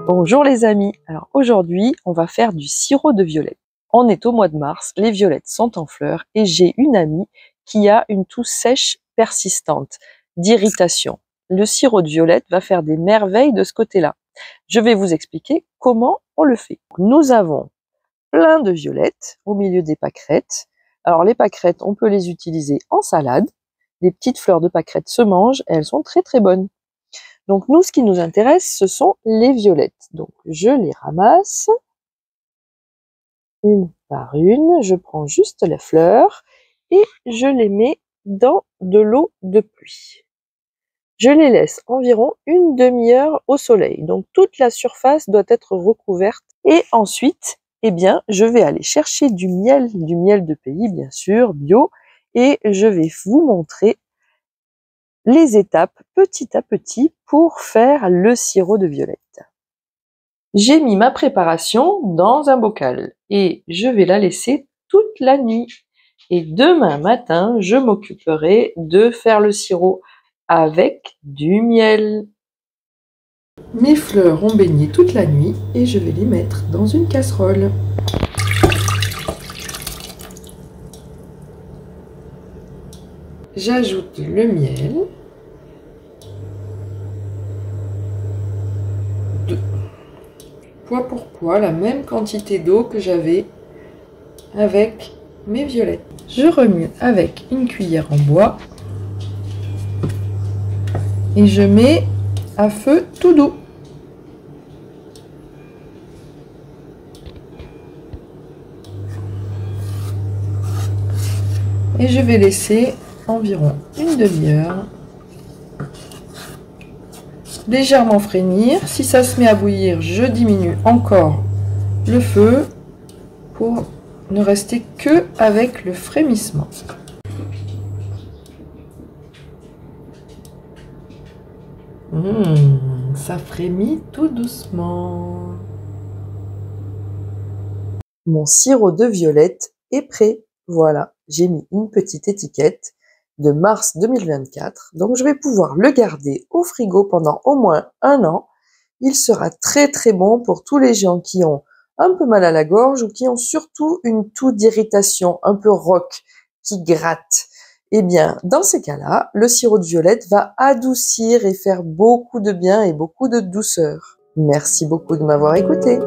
Bonjour les amis, alors aujourd'hui on va faire du sirop de violette. On est au mois de mars, les violettes sont en fleurs et j'ai une amie qui a une toux sèche persistante, d'irritation. Le sirop de violette va faire des merveilles de ce côté-là. Je vais vous expliquer comment on le fait. Nous avons plein de violettes au milieu des pâquerettes. Alors les pâquerettes, on peut les utiliser en salade. Les petites fleurs de pâquerettes se mangent et elles sont très très bonnes. Donc nous, ce qui nous intéresse, ce sont les violettes. Donc je les ramasse une par une. Je prends juste les fleurs et je les mets dans de l'eau de pluie. Je les laisse environ une demi-heure au soleil. Donc toute la surface doit être recouverte. Et ensuite, eh bien, je vais aller chercher du miel de pays, bien sûr, bio. Et je vais vous montrer les étapes petit à petit pour faire le sirop de violette. J'ai mis ma préparation dans un bocal et je vais la laisser toute la nuit. Et demain matin, je m'occuperai de faire le sirop avec du miel. Mes fleurs ont baigné toute la nuit et je vais les mettre dans une casserole. J'ajoute le miel. Poids pour poids, la même quantité d'eau que j'avais avec mes violettes. Je remue avec une cuillère en bois et je mets à feu tout doux. Et je vais laisser environ une demi-heure légèrement frémir. Si ça se met à bouillir, je diminue encore le feu pour ne rester que avec le frémissement. Ça frémit tout doucement. Mon sirop de violette est prêt. Voilà, j'ai mis une petite étiquette de mars 2024. Donc je vais pouvoir le garder au frigo pendant au moins 1 an. Il sera très très bon pour tous les gens qui ont un peu mal à la gorge ou qui ont surtout une toux d'irritation un peu rauque qui gratte. Eh bien, dans ces cas-là, le sirop de violette va adoucir et faire beaucoup de bien et beaucoup de douceur. Merci beaucoup de m'avoir écouté.